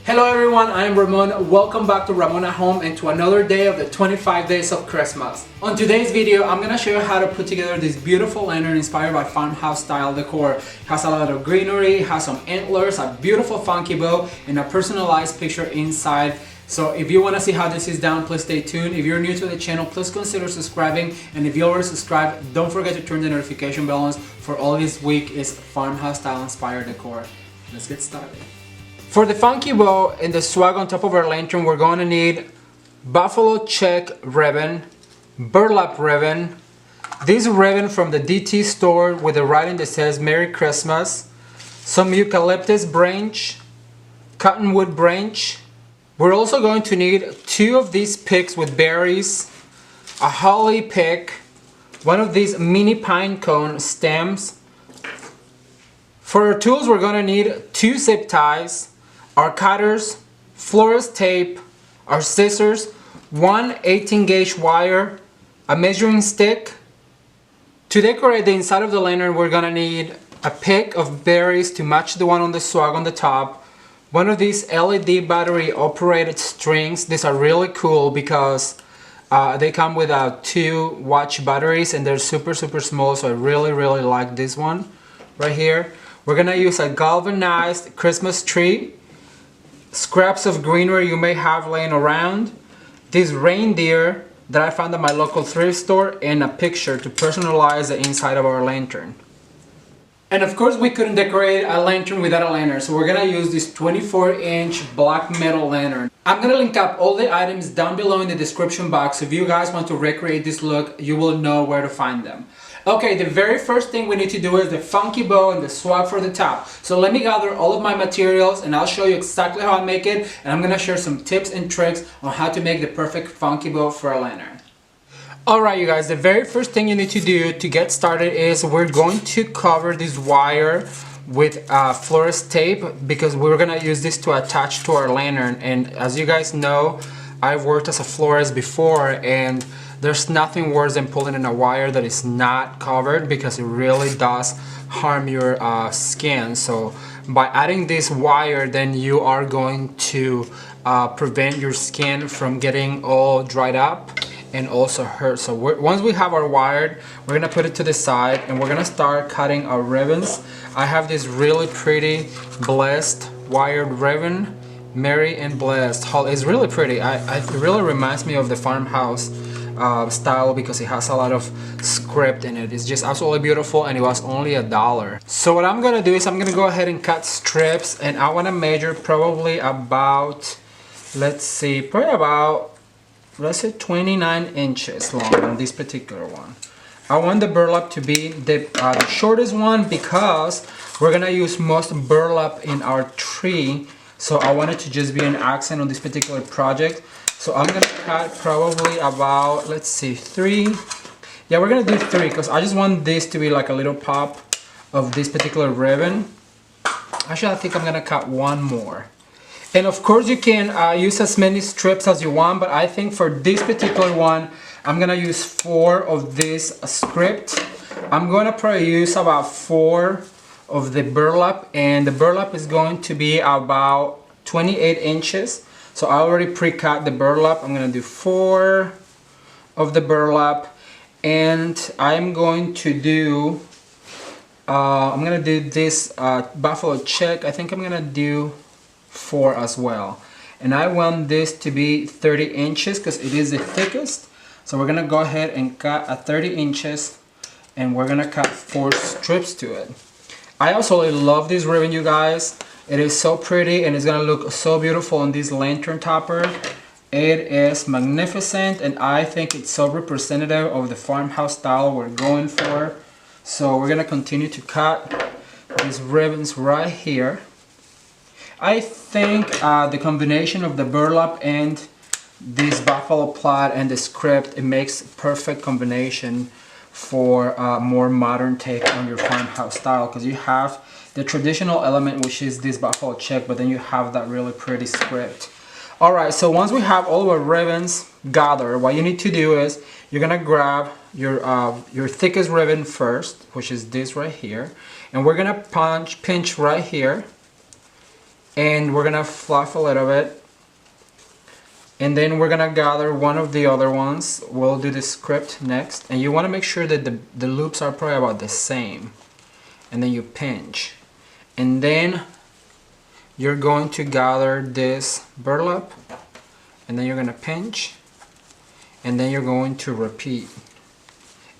Hello everyone, I am Ramon. Welcome back to Ramon at Home and to another day of the 25 days of Christmas. On today's video, I'm going to show you how to put together this beautiful lantern inspired by farmhouse style decor. It has a lot of greenery, has some antlers, a beautiful funky bow, and a personalized picture inside. So if you want to see how this is done, please stay tuned. If you're new to the channel, please consider subscribing. And if you already subscribed, don't forget to turn the notification bell on for all this week is farmhouse style inspired decor. Let's get started. For the funky bow and the swag on top of our lantern, we're going to need buffalo check ribbon, burlap ribbon, this ribbon from the DT store with the writing that says Merry Christmas, some eucalyptus branch, cottonwood branch. We're also going to need 2 of these picks with berries, a holly pick, one of these mini pinecone stems. For our tools, we're going to need 2 zip ties, our cutters, florist tape, our scissors, 1 18-gauge wire, a measuring stick. To decorate the inside of the lantern, we're gonna need a pick of berries to match the one on the swag on the top, one of these LED battery operated strings. These are really cool because they come with 2 watch batteries and they're super small, so I really like this one right here. We're gonna use a galvanized Christmas tree, scraps of greenery you may have laying around, this reindeer that I found at my local thrift store, and a picture to personalize the inside of our lantern. And of course we couldn't decorate a lantern without a lantern, so we're gonna use this 24-inch black metal lantern. I'm gonna link up all the items down below in the description box, so if you guys want to recreate this look, you will know where to find them. Okay, the very first thing we need to do is the funky bow and the swag for the top. So let me gather all of my materials and I'll show you exactly how I make it, and I'm gonna share some tips and tricks on how to make the perfect funky bow for a lantern. Alright you guys, the very first thing you need to do to get started is we're going to cover this wire with florist tape because we're gonna use this to attach to our lantern. And as you guys know, I've worked as a florist before, and there's nothing worse than pulling in a wire that is not covered because it really does harm your skin. So by adding this wire, then you are going to prevent your skin from getting all dried up and also hurt. So once we have our wire, we're gonna put it to the side and we're gonna start cutting our ribbons. I have this really pretty blessed wired ribbon, Merry and Blessed. It's really pretty. It really reminds me of the farmhouse style because it has a lot of script in it. It's just absolutely beautiful, and it was only $1. So what I'm gonna do is I'm gonna go ahead and cut strips, and I want to measure probably about, let's see, probably about, let's say 29 inches long on this particular one. I want the burlap to be the shortest one because we're gonna use most burlap in our tree, so I want it to just be an accent on this particular project. So I'm gonna cut probably about, let's see, 3. Yeah, we're gonna do 3 because I just want this to be like a little pop of this particular ribbon. Actually, I think I'm gonna cut 1 more. And of course you can use as many strips as you want, but I think for this particular one, I'm gonna use 4 of this script. I'm gonna probably use about 4 of the burlap, and the burlap is going to be about 28 inches. So I already pre-cut the burlap. I'm gonna do 4 of the burlap, and I'm going to do this buffalo check. I think I'm gonna do 4 as well, and I want this to be 30 inches because it is the thickest. So we're gonna go ahead and cut a 30 inches, and we're gonna cut 4 strips to it. I also love this ribbon, you guys. It is so pretty and it's gonna look so beautiful on this lantern topper. It is magnificent, and I think it's so representative of the farmhouse style we're going for. So we're gonna continue to cut these ribbons right here. I think the combination of the burlap and this buffalo plaid and the script, it makes perfect combination for a more modern take on your farmhouse style, because you have the traditional element, which is this buffalo check, but then you have that really pretty script. Alright, so once we have all of our ribbons gathered, what you need to do is you're gonna grab your thickest ribbon first, which is this right here, and we're gonna pinch right here, and we're gonna fluff a little bit, and then we're gonna gather one of the other ones. We'll do the script next, and you want to make sure that the loops are probably about the same, and then you pinch, and then you're going to gather this burlap, and then you're gonna pinch, and then you're going to repeat.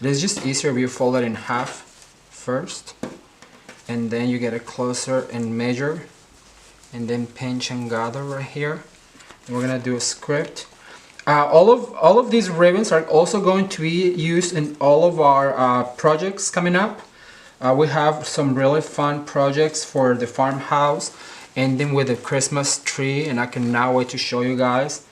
It is just easier if you fold it in half first, and then you get it closer and measure, and then pinch and gather right here. And we're gonna do a script. All of these ribbons are also going to be used in all of our projects coming up. We have some really fun projects for the farmhouse, ending with a Christmas tree, and I cannot wait to show you guys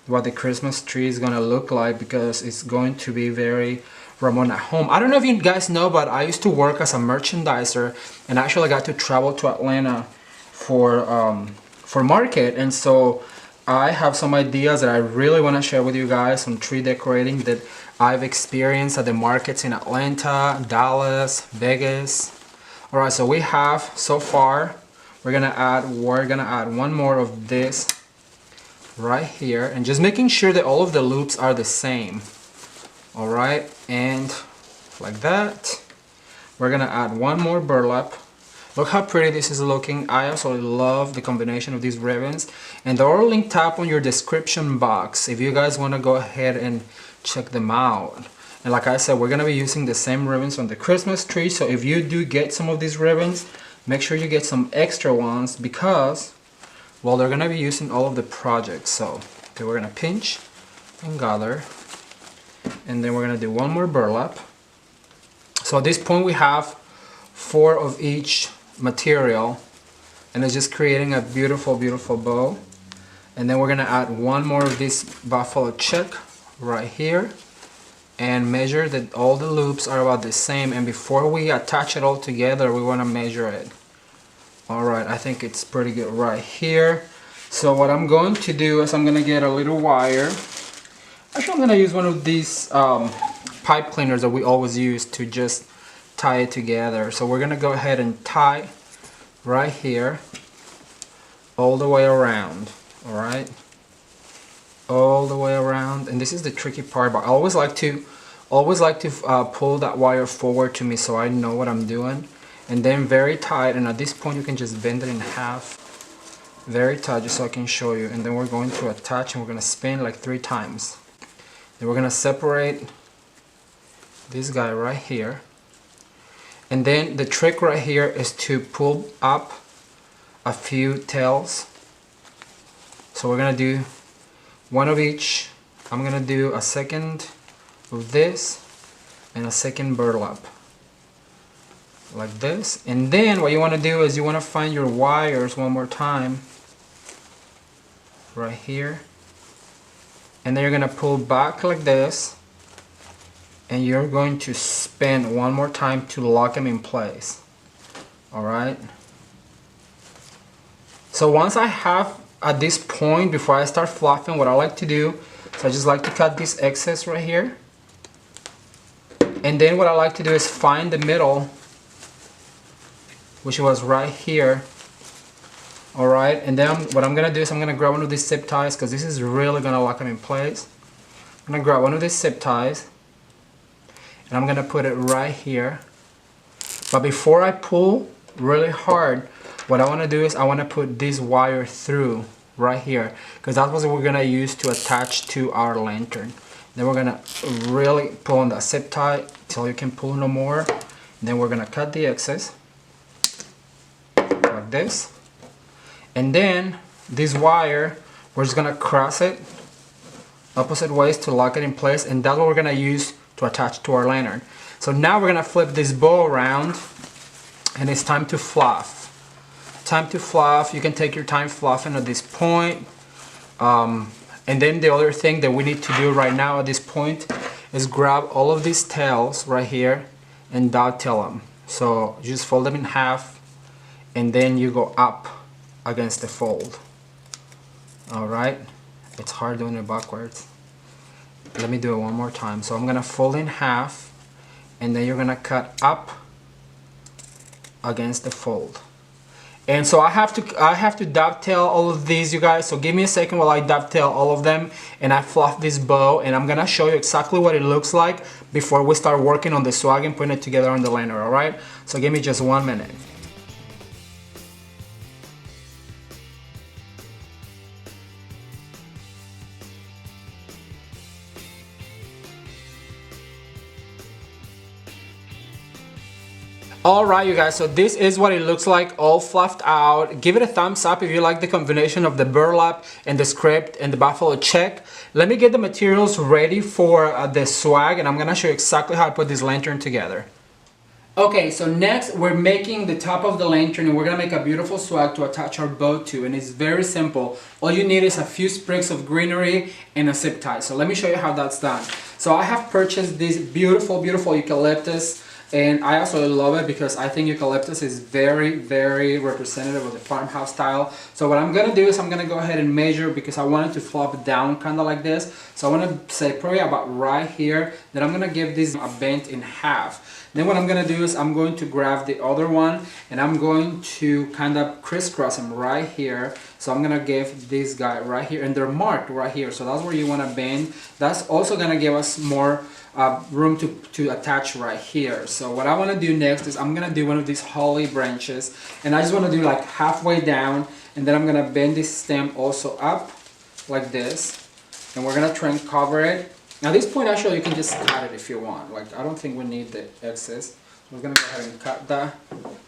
what the Christmas tree is gonna look like, because it's going to be very Ramon at home. I don't know if you guys know, but I used to work as a merchandiser, and actually got to travel to Atlanta for market, and so I have some ideas that I really want to share with you guys, some tree decorating that I've experienced at the markets in Atlanta, Dallas, Vegas. Alright, so we have so far, we're gonna add one more of this right here, and just making sure that all of the loops are the same. Alright, and like that. We're gonna add one more burlap. Look how pretty this is looking. I absolutely love the combination of these ribbons, and they're all linked up on your description box if you guys want to go ahead and check them out. And like I said, we're gonna be using the same ribbons on the Christmas tree, so if you do get some of these ribbons, make sure you get some extra ones, because, well, they're gonna be used in all of the projects. So okay, we're gonna pinch and gather, and then we're gonna do one more burlap. So at this point we have 4 of each material, and it's just creating a beautiful bow. And then we're gonna add one more of this buffalo check right here, and measure that all the loops are about the same. And before we attach it all together, we want to measure it. Alright, I think it's pretty good right here. So what I'm going to do is I'm going to get a little wire. Actually, I'm going to use one of these pipe cleaners that we always use to just tie it together. So we're going to go ahead and tie right here all the way around. Alright, all the way around. And this is the tricky part, but I always like to pull that wire forward to me so I know what I'm doing. And then very tight, and at this point you can just bend it in half very tight, just so I can show you. And then we're going to attach, and we're going to spin like 3 times. Then we're going to separate this guy right here, and then the trick right here is to pull up a few tails. So we're going to do one of each. I'm going to do a second of this and a second burlap like this. And then what you want to do is you want to find your wires one more time right here, and then you're going to pull back like this, and you're going to spin one more time to lock them in place. Alright, so once I have at this point, before I start fluffing, what I like to do is I just like to cut this excess right here, and then what I like to do is find the middle, which was right here. Alright, and then what I'm going to do is I'm going to grab one of these zip ties, because this is really going to lock them in place. I'm going to grab one of these zip ties, and I'm going to put it right here. But before I pull really hard, what I want to do is I want to put this wire through right here, because that's what we're going to use to attach to our lantern. Then we're going to really pull on that zip tie till you can pull no more. And then we're going to cut the excess like this. And then this wire, we're just going to cross it opposite ways to lock it in place, and that's what we're going to use to attach to our lantern. So now we're going to flip this bow around, and it's time to fluff. Time to fluff. You can take your time fluffing at this point. And then the other thing that we need to do right now at this point is grab all of these tails right here and dovetail them. So you just fold them in half, and then you go up against the fold. Alright, it's hard doing it backwards. Let me do it one more time. So I'm gonna fold in half, and then you're gonna cut up against the fold. And so I have to dovetail all of these, you guys. So give me a second while I dovetail all of them and I fluff this bow, and I'm gonna show you exactly what it looks like before we start working on the swag and putting it together on the lantern, all right? So give me just 1 minute. Alright you guys, so this is what it looks like all fluffed out. Give it a thumbs up if you like the combination of the burlap and the script and the buffalo check. Let me get the materials ready for the swag, and I'm gonna show you exactly how I put this lantern together. Okay, so next we're making the top of the lantern, and we're gonna make a beautiful swag to attach our bow to, and it's very simple. All you need is a few sprigs of greenery and a zip tie. So let me show you how that's done. So I have purchased this beautiful eucalyptus. And I also love it because I think eucalyptus is very representative of the farmhouse style. So what I'm gonna do is I'm gonna go ahead and measure, because I want it to flop down kind of like this. So I want to say probably about right here. Then I'm gonna give this a bend in half. Then what I'm gonna do is I'm going to grab the other one and I'm going to kind of crisscross them right here. So I'm gonna give this guy right here, and they're marked right here. So that's where you want to bend. That's also gonna give us more room to attach right here. So what I want to do next is I'm gonna do one of these holly branches, and I just want to do like halfway down, and then I'm gonna bend this stem also up like this, and we're gonna try and cover it. Now at this point actually you can just cut it if you want. Like, I don't think we need the excess. We're gonna go ahead and cut the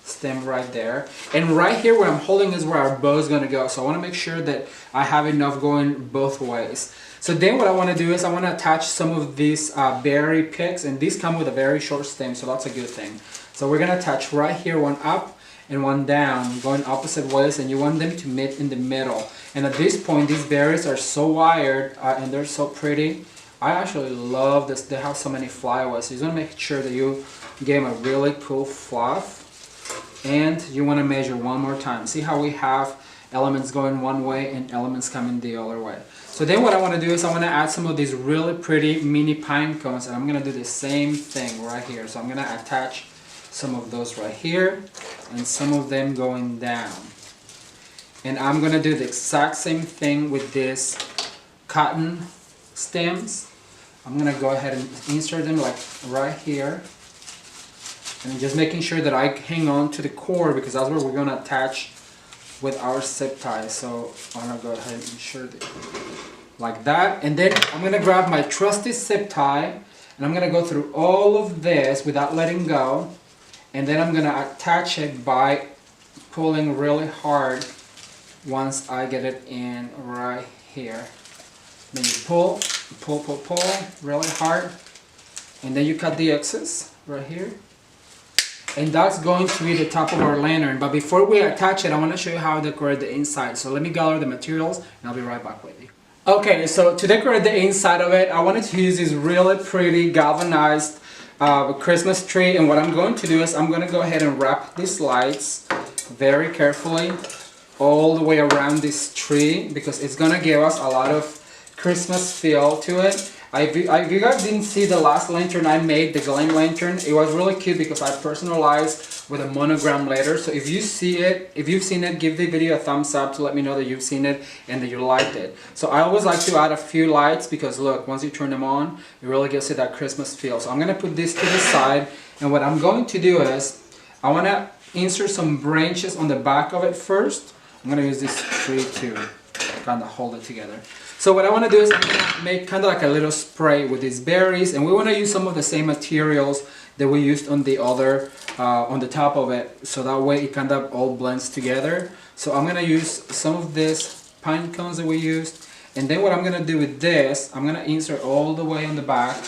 stem right there, and right here where I'm holding is where our bow is gonna go. So I want to make sure that I have enough going both ways. So then what I want to do is I want to attach some of these berry picks, and these come with a very short stem, so that's a good thing. So we're gonna attach right here, one up and one down, going opposite ways, and you want them to meet in the middle. And at this point these berries are so wired and they're so pretty. I actually love this. They have so many flyaways. So you want to make sure that you give them a really cool fluff, and you want to measure one more time. See how we have elements going one way and elements coming the other way. So then what I want to do is I want to add some of these really pretty mini pine cones, and I'm going to do the same thing right here. So I'm going to attach some of those right here and some of them going down. And I'm going to do the exact same thing with this cotton stems. I'm going to go ahead and insert them like right here, and just making sure that I hang on to the core, because that's where we're going to attach with our zip tie. So I'm going to go ahead and insert it like that, and then I'm going to grab my trusty zip tie and I'm going to go through all of this without letting go, and then I'm going to attach it by pulling really hard once I get it in right here. Then you pull really hard, and then you cut the excess right here, and that's going to be the top of our lantern. But before we attach it, I want to show you how to decorate the inside. So let me gather the materials and I'll be right back with you. Okay, so to decorate the inside of it, I wanted to use this really pretty galvanized Christmas tree, and what I'm going to do is I'm going to go ahead and wrap these lights very carefully all the way around this tree, because it's going to give us a lot of Christmas feel to it. If you guys didn't see the last lantern I made, the glam lantern, it was really cute because I personalized with a monogram letter. So if you've seen it, give the video a thumbs up to let me know that you've seen it and that you liked it. So I always like to add a few lights, because look, once you turn them on, it really gives it that Christmas feel. So I'm going to put this to the side, and what I'm going to do is I want to insert some branches on the back of it first. I'm going to use this tree to kind of hold it together. So what I want to do is I'm going to make kind of like a little spray with these berries, and we want to use some of the same materials that we used on the other, on the top of it, so that way it kind of all blends together. So I'm going to use some of this pine cones that we used, and then what I'm going to do with this, I'm going to insert all the way on the back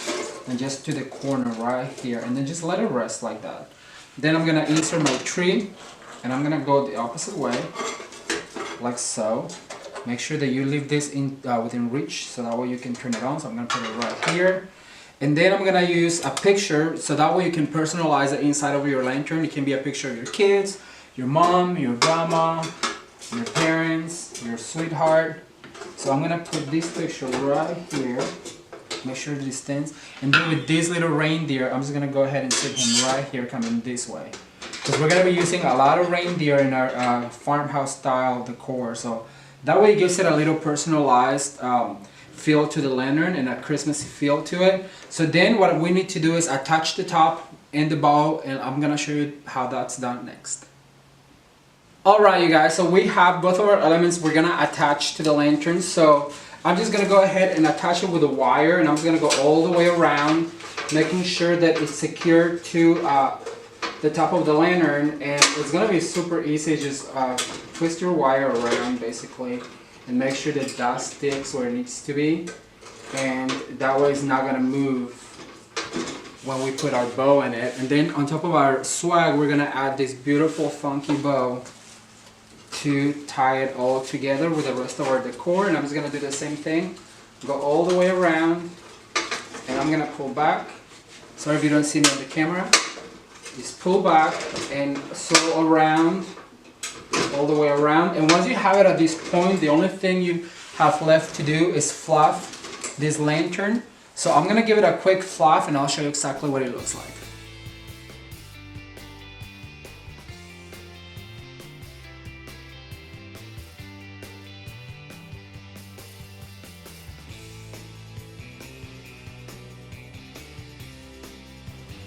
and just to the corner right here, and then just let it rest like that. Then I'm going to insert my tree, and I'm going to go the opposite way, like so. Make sure that you leave this in within reach, so that way you can turn it on. So I'm going to put it right here. And then I'm going to use a picture, so that way you can personalize the inside of your lantern. It can be a picture of your kids, your mom, your grandma, your parents, your sweetheart. So I'm going to put this picture right here. Make sure it stands. And then with this little reindeer, I'm just going to go ahead and sit him right here coming this way. because we're going to be using a lot of reindeer in our farmhouse style decor. So that way it gives it a little personalized feel to the lantern and a Christmassy feel to it. So then what we need to do is attach the top and the bow, and I'm gonna show you how that's done next. Alright you guys, so we have both of our elements we're gonna attach to the lantern. So I'm just gonna go ahead and attach it with a wire, and I'm just gonna go all the way around, making sure that it's secured to the top of the lantern. And it's gonna be super easy. Just twist your wire around basically and make sure that that sticks where it needs to be, and that way it's not gonna move when we put our bow in it. And then on top of our swag, we're gonna add this beautiful funky bow to tie it all together with the rest of our decor. And I'm just gonna do the same thing, go all the way around, and I'm gonna pull back. Sorry if you don't see me on the camera. Just pull back and sew around, all the way around. And once you have it at this point, the only thing you have left to do is fluff this lantern. So I'm gonna give it a quick fluff and I'll show you exactly what it looks like.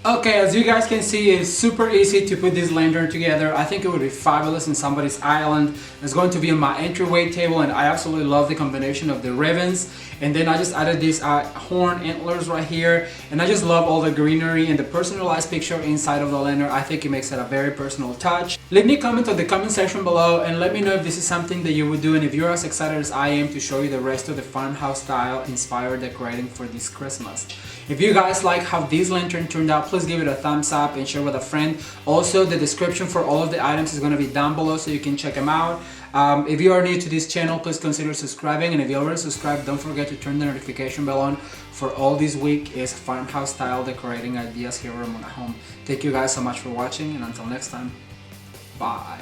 Okay, as you guys can see, it's super easy to put this lantern together. I think it would be fabulous in somebody's island. It's going to be on my entryway table, and I absolutely love the combination of the ribbons. And then I just added these horn antlers right here, and I just love all the greenery and the personalized picture inside of the lantern. I think it makes it a very personal touch. Leave me a comment on the comment section below and let me know if this is something that you would do, and if you're as excited as I am to show you the rest of the farmhouse style inspired decorating for this Christmas. If you guys like how this lantern turned out, please give it a thumbs up and share with a friend. Also, the description for all of the items is going to be down below so you can check them out. If you are new to this channel, please consider subscribing, and if you already subscribed, don't forget to turn the notification bell on. For all this week is farmhouse style decorating ideas here at Ramon at Home. Thank you guys so much for watching, and until next time, bye.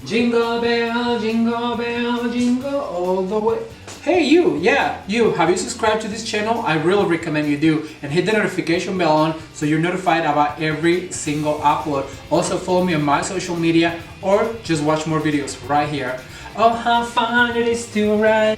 Jingle bell, jingle all the way. Hey you, yeah, you, have you subscribed to this channel? I really recommend you do, and hit the notification bell on so you're notified about every single upload. Also follow me on my social media, or just watch more videos right here. Oh, how fun it is to ride.